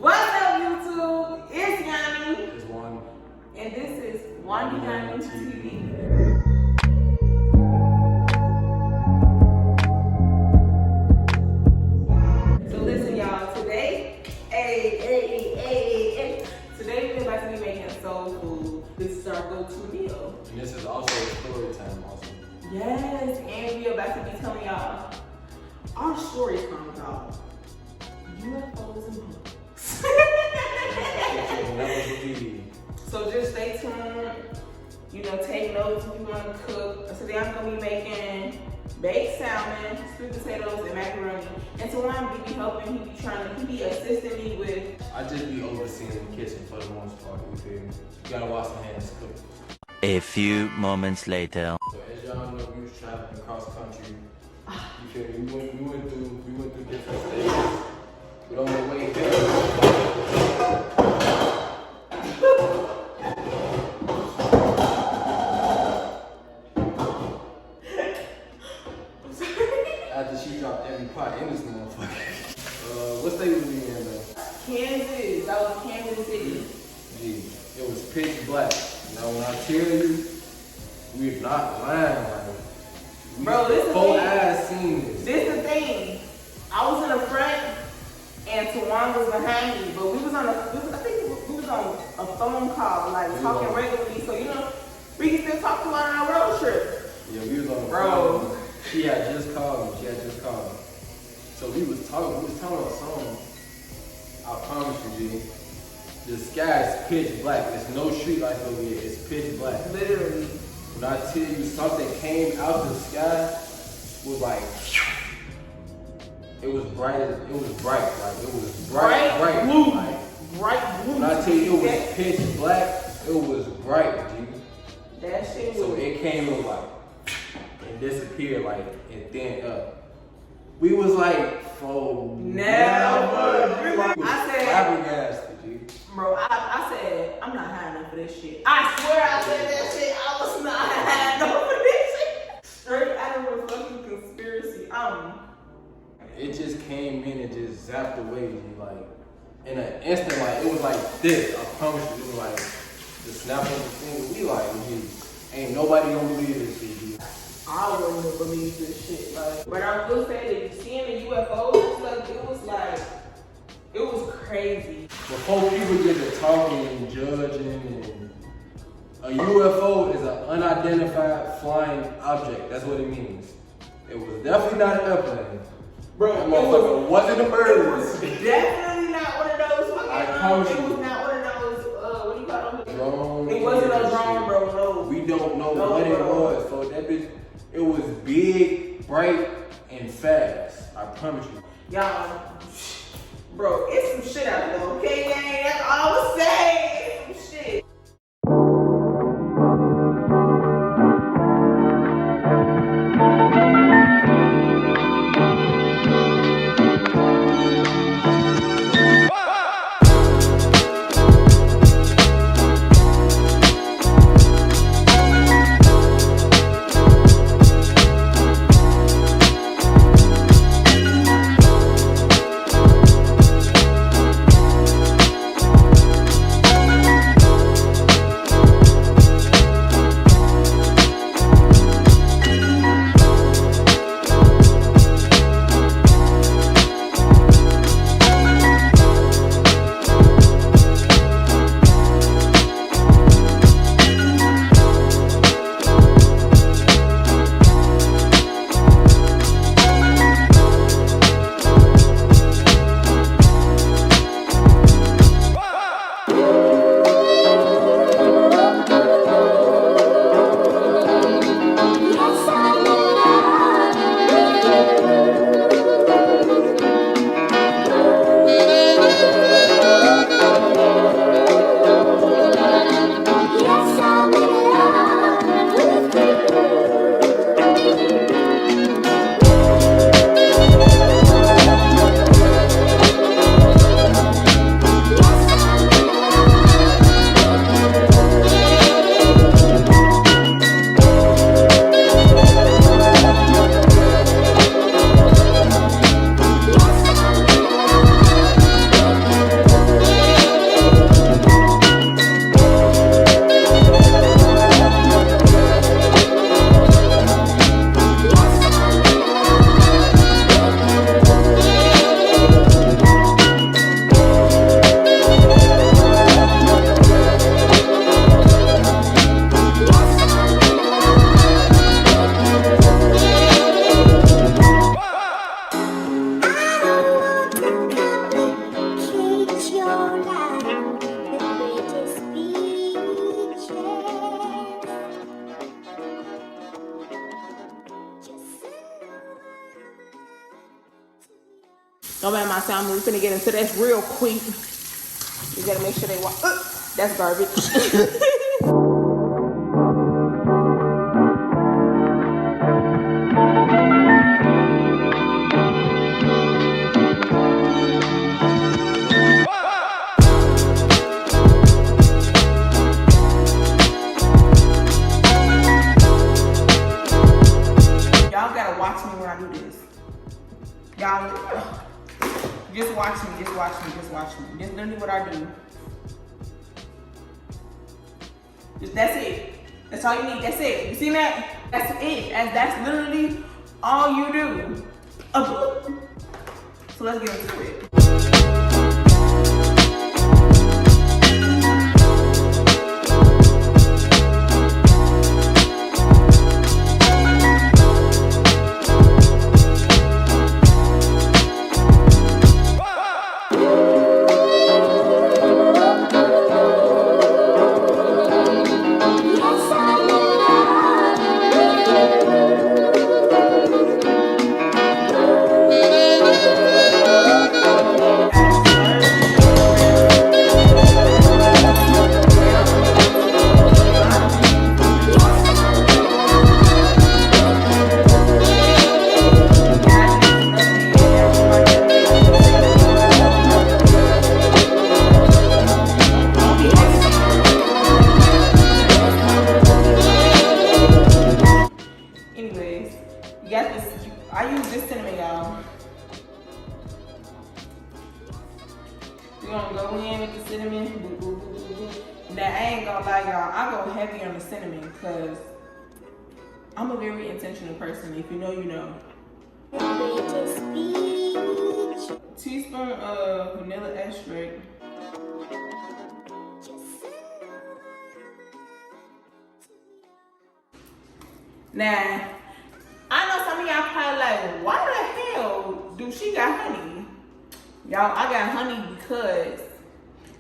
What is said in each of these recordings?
What's up, YouTube? It's Yanni. It's Wanda. And this is Wanda Yanni TV. So listen, y'all. Today, today we're about to be making soul food. This is our go-to meal. And this is also a story time also. Yes, and we're about to be telling y'all our stories come about UFOs and popos. So just stay tuned. You know, take notes if you want to cook. Today I'm gonna be making baked salmon, sweet potatoes, and macaroni. And Tawan be helping. He be assisting me with. I just be overseeing the kitchen for the most part. You feel me? You gotta wash your hands to cook. A few moments later. So as y'all know, we was traveling across country. You feel me? We went through different stages. But on the way here. After she dropped every pot in this motherfucker. What state was we in though? Kansas. That was Kansas City. Gee, it was pitch black. Now when I tell you, we're not lying. Like, bro, this is the whole thing. ass seen this. This is the thing. I was in the front and Tawan was behind me, but we was on a phone call, like talking regularly. So you know, we can still talk about our road trip. Yeah, we was on the Bro. phone. She had just called me. So we was talking about something. I promise you, G. The sky is pitch black. There's no street lights over here. It's pitch black. Literally. When I tell you something came out the sky, was like, it was bright. Like it was bright blue. Like, Bright blue. when I tell you it was pitch black, it was bright, G. That shit was. So it came and like, and disappeared like, and then we was like, for never. Like, I said, flabbergasted, G. bro, I said, I'm not high enough for this shit. I swear I said that shit. I was not high enough for this shit. Straight out of a fucking conspiracy. It just came in and just zapped away, G. Like, in an instant, like, it was like this. I promise you, it was like the snap of the finger. We like, G, ain't nobody gonna believe this shit, G. I wouldn't have believed this shit. Like, but I will say that seeing the UFOs, like, it was crazy. Before people get to talking and judging, and a UFO is an unidentified flying object. That's what it means. It was definitely not an airplane. Bro, That motherfucker wasn't a bird. It was definitely not one of those fucking, I promise it you. was not one of those, what do you call them? Drone. It wasn't a drone, bro, no. We don't know No, what it bro. was. So that bitch, it was big, bright, and fast. I promise you. Y'all, bro, it's some shit out there, okay, gang? That's all I was saying. It's some shit. Don't mind my sound. We're finna get into this real quick. You gotta make sure they walk. That's garbage. Y'all gotta watch me when I do this. Y'all, just watch me, just watch me, just watch me. Just literally what I do. That's it. That's all you need. That's it. You see that? That's it. That's literally all you do. So let's get into it. I use this cinnamon, y'all. We're gonna go in with the cinnamon. Now, I ain't gonna lie, y'all. I go heavy on the cinnamon because I'm a very intentional person. If you know, you know. Teaspoon of vanilla extract. Now, I know some of y'all probably like, why the hell do she got honey? Y'all, I got honey because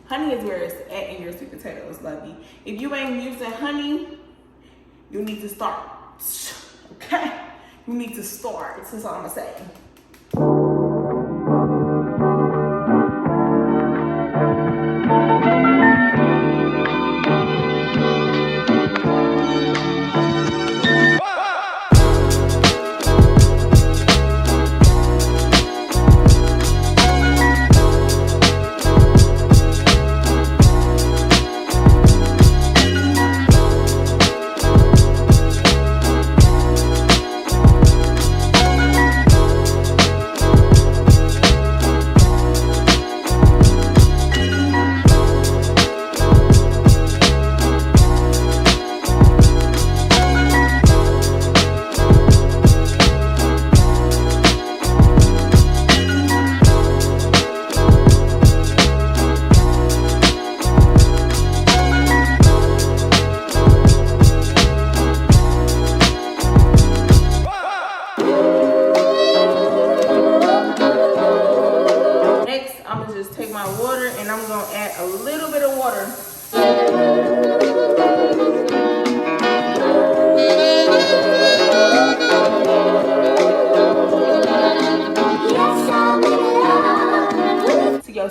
honey is where it's at in your sweet potatoes, lovey. If you ain't using honey, you need to start, okay? You need to start, that's all I'm gonna say.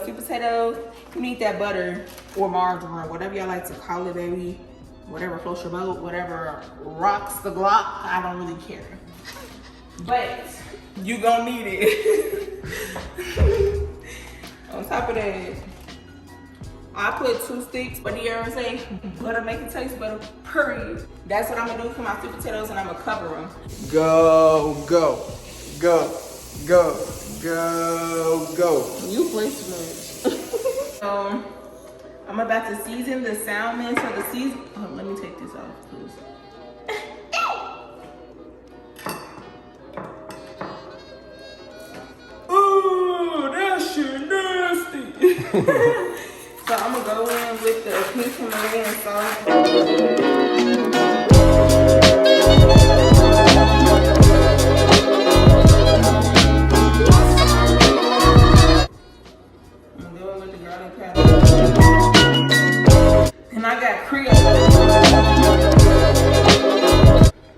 Sweet potatoes, you need that butter or margarine, whatever y'all like to call it, baby. Whatever floats your boat, whatever rocks the block, I don't really care. But you gonna need it. On top of that, I put 2 sticks, but you ever say butter make it taste better, period. That's what I'm gonna do for my sweet potatoes, and I'm gonna cover them. Go, go, go, go. Go, go. You play too much. I'm about to season the salmon. So the season. Oh, let me take this off, please. Ooh, that shit nasty. So I'm gonna go in with the pink Himalayan salt. And I got Creole.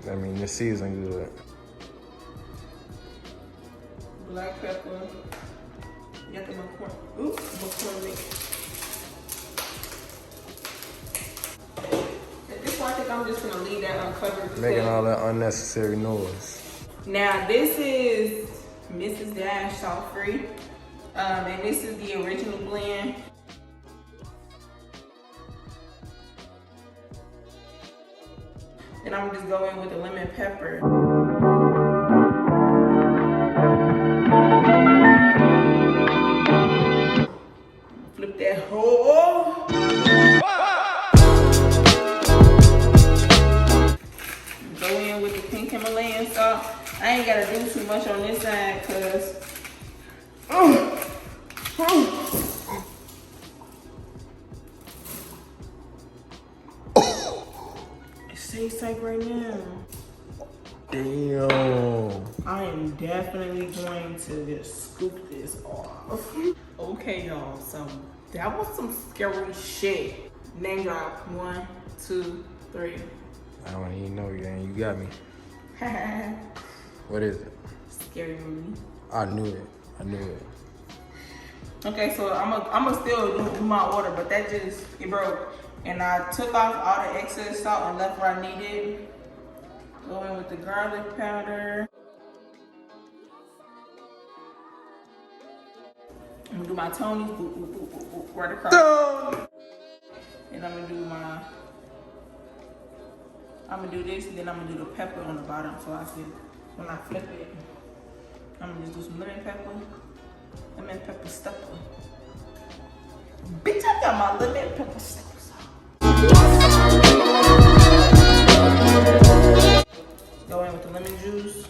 I mean, this season good. Black pepper. Got the McCormick. At this point, I think I'm just gonna leave that uncovered. Making all that unnecessary noise. Now this is Mrs. Dash salt free, and this is the original blend. Then I'm gonna just go in with the lemon pepper. Flip that whole. Go in with the pink Himalayan salt. I ain't gotta do too much on this side because it stays tight right now. Damn. I am definitely going to just scoop this off. Okay, y'all, so that was some scary shit. Name drop, 1, 2, 3. I don't even know you, and you got me. What is it? Scary movie. I knew it. Okay, so I'm still do my order, but that just, it broke. And I took off all the excess salt and left where I needed. Go in with the garlic powder. I'm gonna do my Tony's right across. And I'm gonna do this, and then I'm gonna do the pepper on the bottom, so I can, when I flip it, I'm gonna just do some lemon pepper stuffer. Bitch, I got my lemon pepper stuffer. Go in with the lemon juice.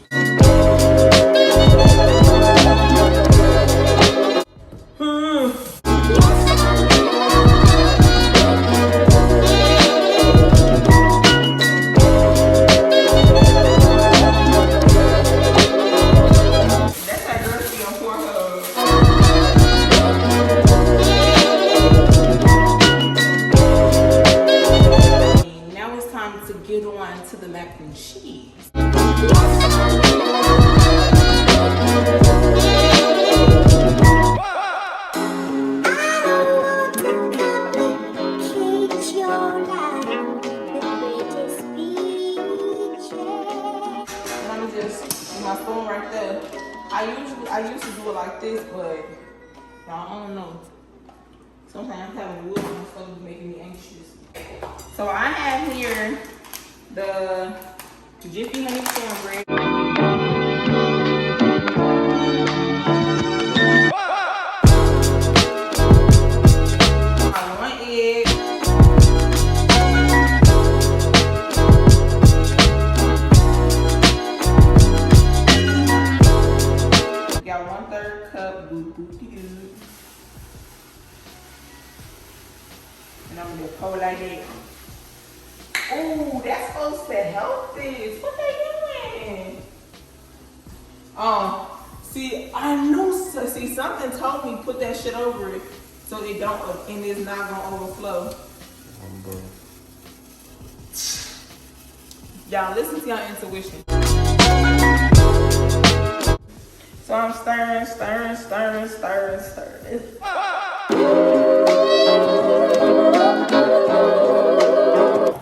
To the mac and cheese. And I'm just my spoon right there. I used to do it like this, but I don't know. Sometimes having wood on my stuff is making me anxious. So I have here the Jiffy Honey Cornbread. One egg. Got 1/3 cup boo-boo-doo. And I'm gonna pour like that. Oh, that's supposed to help this. What they doing? See, I knew. See, something told me put that shit over it so it don't, and it's not gonna overflow. Y'all listen to your intuition. So I'm stirring.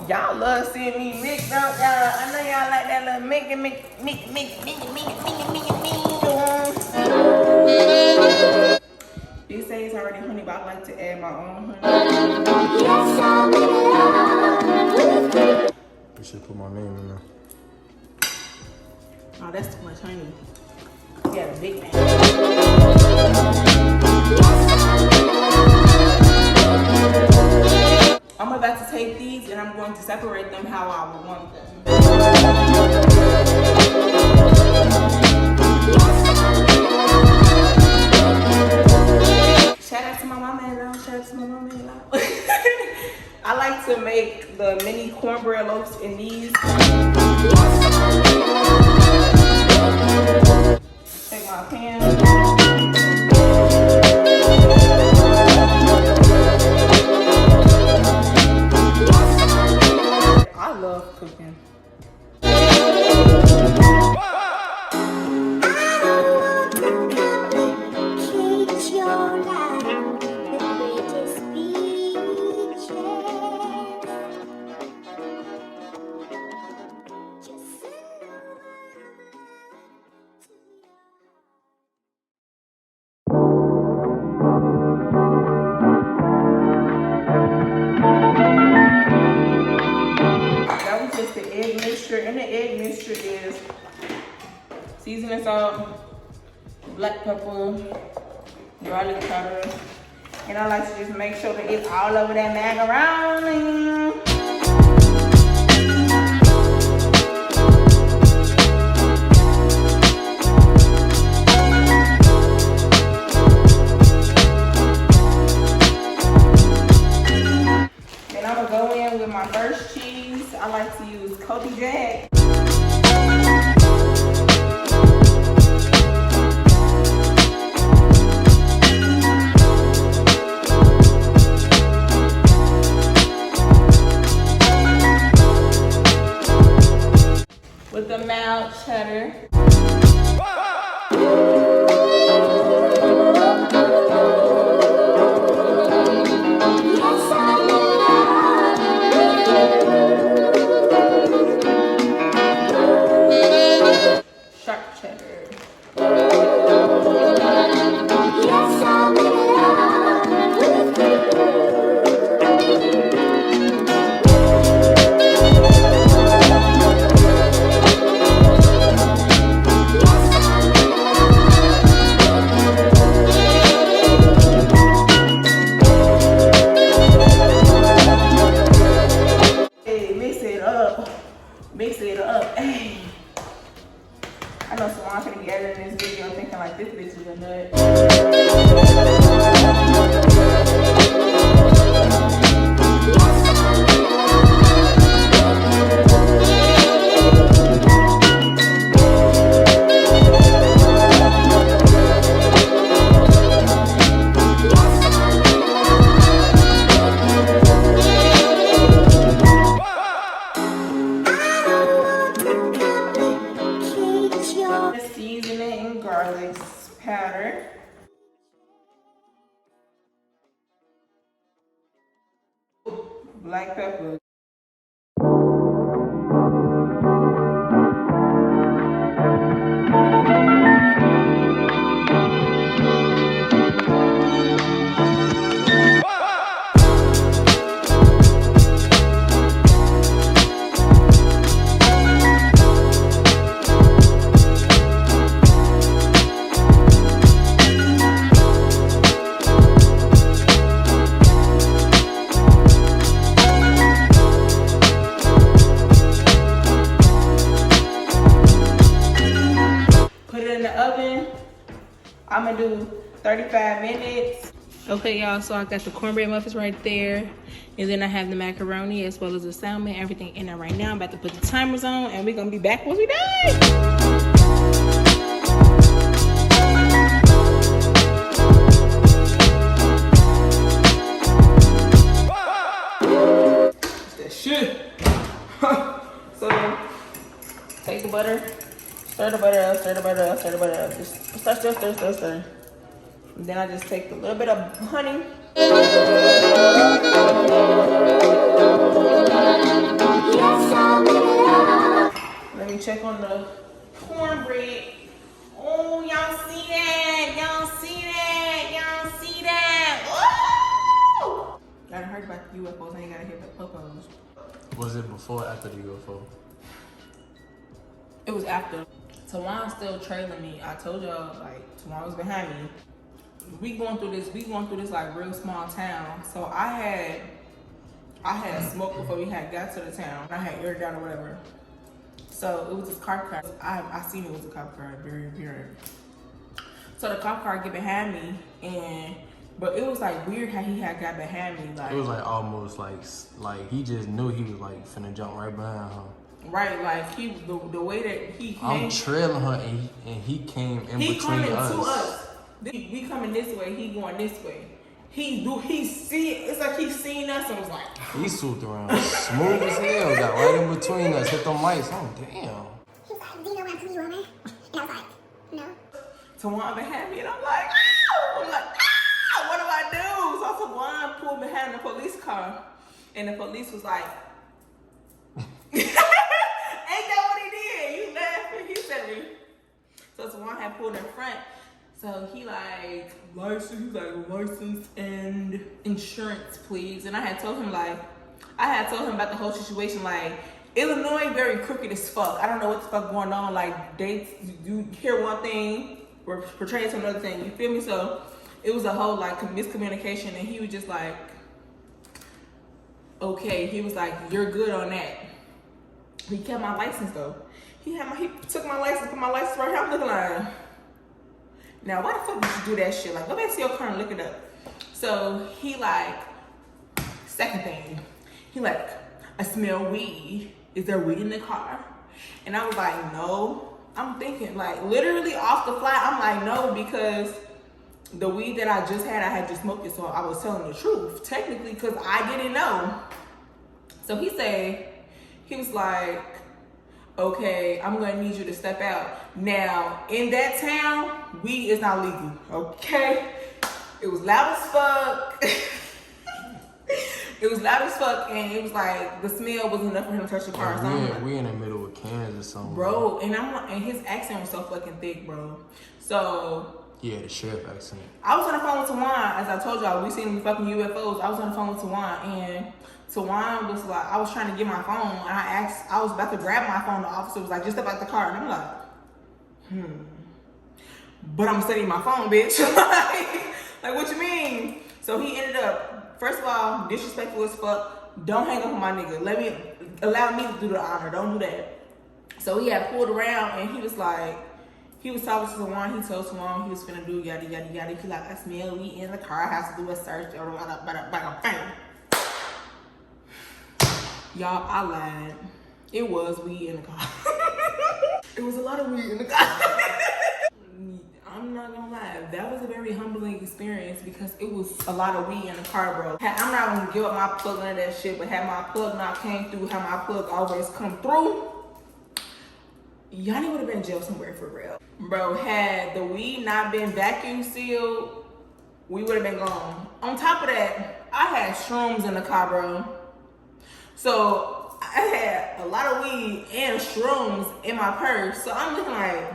Y'all love seeing me mix up, y'all. I know y'all like that little mix. This says already honey, but I like to add my own honey. You should put my name in there. Oh, that's too much honey. Yeah, the big man. I'm about to take these and I'm going to separate them how I would want them. Shout out to my mama and loud. I like to make the mini cornbread loaves in these. Take my pan. I love cooking. Keep your seasonings out, black pepper, garlic powder, and I like to just make sure that it's all over that macaroni. Then I'm gonna go in with my first cheese. I like to use Kobe Jack. With the mild cheddar. Sharp cheddar. Mix it up. Hey. I know someone's gonna be editing this video thinking like this bitch is a nut. Seasoning and garlic powder. Black pepper. I'm gonna do 35 minutes. Okay, y'all, so I got the cornbread muffins right there. And then I have the macaroni as well as the salmon, everything in there right now. I'm about to put the timers on and we're gonna be back once we done. Shit. So take the butter, stir the butter up, stir the butter up, stir the butter up. Just stir. And then I just take a little bit of honey. Let me check on the cornbread. Oh, y'all see that? Y'all see that? Y'all see that? Oh! I heard about the UFOs. I ain't gotta hear about popos. Was it before or after the UFO? It was after. Tawan's still trailing me. I told y'all, like, Tawan was behind me. We going through this like real small town. So I had smoke before we had got to the town. I had air down or whatever. So it was this cop car. I seen it was a cop car, very apparent. So the cop car get behind me, but it was like weird how he had got behind me. Like it was like almost like he just knew he was like finna jump right behind her. Right, like he the way that he came. I'm trailing her and he came in between us. He coming to us. We coming this way, he going this way. It's like he seen us and was like. He swooped around smooth as hell, got right in between us, hit them lights. Oh damn. He was like, do you know where you are, man? And I was like, no. Tawan behind me and I'm like, ow! I'm like, ow! What do I do? So Tawan pulled behind the police car and the police was like, ain't that what he did? You laughing? He said me. So Tawan had pulled in front. So he like, license and insurance, please. And I had told him about the whole situation, like, Illinois very crooked as fuck. I don't know what the fuck going on. Like, you hear one thing, or portray it to another thing. You feel me? So it was a whole like miscommunication, and he was just like, okay. He was like, you're good on that. He kept my license though. He took my license, put my license right here. I'm looking like, now why the fuck did you do that shit? Like, go back to your car and look it up. So he like, second thing, he like, I smell weed. Is there weed in the car? And I was like, no. I'm thinking like literally off the fly. I'm like, no, because the weed that I just had, I had just smoked it, so I was telling the truth technically, because I didn't know. So he was like, okay, I'm gonna need you to step out. Now, in that town, weed is not legal, okay? It was loud as fuck. It was loud as fuck, and it was like, the smell wasn't enough for him to touch the car. So we in the middle of Kansas or something. Bro, and his accent was so fucking thick, bro. So, yeah, the sheriff accent. I was on the phone with Tawan, as I told y'all, we seen him fucking UFOs. I was on the phone with Tawan, and Tawan was like, I was trying to get my phone, and I was about to grab my phone. The officer was like, just about the car, and I'm like, but I'm studying my phone, bitch. like, what you mean? So he ended up, first of all, disrespectful as fuck. Don't hang up on my nigga. Allow me to do the honor. Don't do that. So he had pulled around, and he was like, he was talking to Tawan. He told Tawan he was finna do yada yada yada. He like, I smell weed in the car. I have to do a search. Y'all, I lied. It was weed in the car. It was a lot of weed in the car. I'm not gonna lie, that was a very humbling experience because it was a lot of weed in the car, bro. I'm not gonna give up my plug under that shit, but had my plug not came through, how my plug always come through, Yanni would have been in jail somewhere for real. Bro, had the weed not been vacuum sealed, we would have been gone. On top of that, I had shrooms in the car, bro. So I had a lot of weed and shrooms in my purse. So I'm looking like,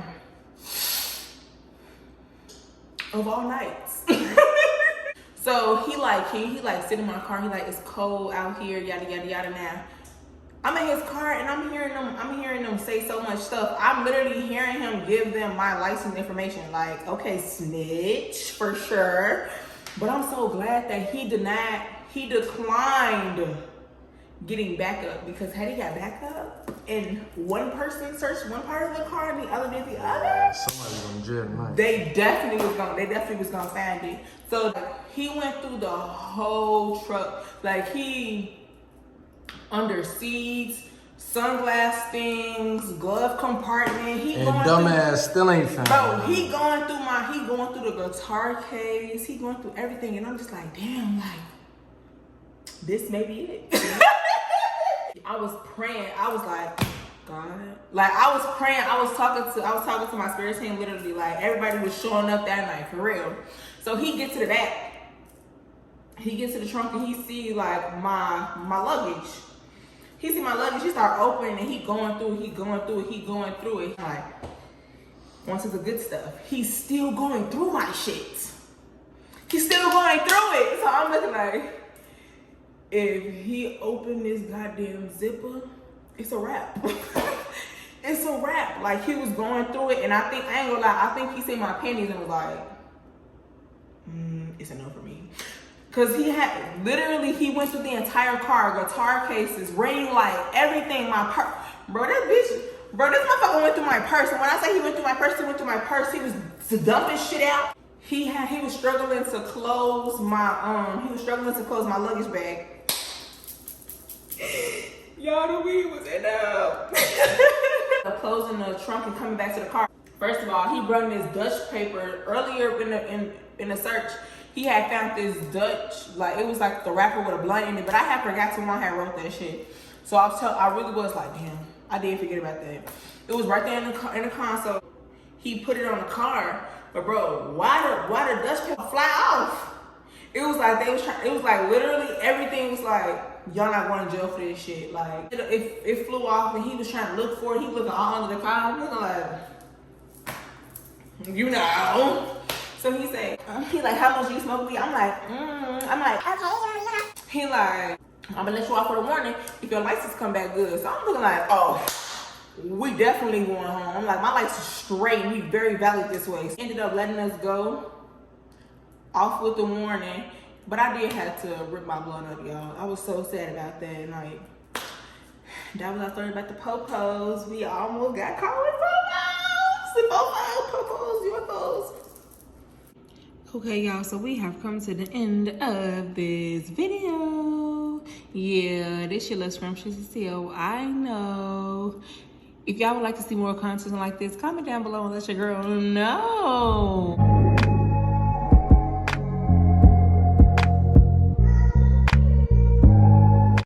of all nights. So he sit in my car. He like, it's cold out here, yada yada yada. Now I'm in his car and I'm hearing them say so much stuff. I'm literally hearing him give them my license information. Like, okay, snitch for sure. But I'm so glad that he declined getting backup, because had he got backup and one person searched one part of the car and the other did the other, somebody's gonna jail tonight. They definitely was gonna find it. So he went through the whole truck. Like, he under seats, sunglass things, glove compartment. He and going dumbass still ain't found. Bro, he going through the guitar case. He going through everything, and I'm just like, damn, like, this may be it. I was praying. I was like, God. Like, I was praying. I was talking to my spirit team, literally. Like, everybody was showing up that night, for real. So he gets to the back. He gets to the trunk, and he see, like, my luggage. He see my luggage. He start opening, and he going through it. Like, once it's the good stuff, he's still going through my shit. He's still going through it. So I'm looking like, if he opened this goddamn zipper, it's a wrap. It's a wrap. Like, he was going through it, and I ain't gonna lie, I think he seen my panties and was like, it's a no for me. Cause he went through the entire car, guitar cases, ring light, everything, my purse. Bro, this motherfucker went through my purse. And when I say he went through my purse, he was dumping shit out. He was struggling to close my luggage bag. Y'all, the weed was in there. Closing the trunk and coming back to the car. First of all, he brought this Dutch paper earlier in the search. He had found this Dutch, like, it was like the wrapper with a blunt in it, but I had forgot someone had wrote that shit. So I really was like, damn, I did forget about that. It was right there in the console. He put it on the car, but bro, why the Dutch paper fly off? It was like it was like literally everything was like, y'all not going to jail for this shit. Like, it flew off, and he was trying to look for it. He looking all under the car. I'm looking like, you know. So he said, he like, how much you smoke weed? I'm like, okay. He like, I'm gonna let you off for the warning if your license come back good. So I'm looking like, oh, we definitely going home. I'm like, my license is straight. We very valid this way. So ended up letting us go off with the warning. But I did have to rip my blood up, y'all. I was so sad about that. Like, that was our story about the popos. We almost got caught with popos, UFOs. Okay, y'all, so we have come to the end of this video. Yeah, this shit looks scrumptious as hell. I know. If y'all would like to see more content like this, comment down below and let your girl know.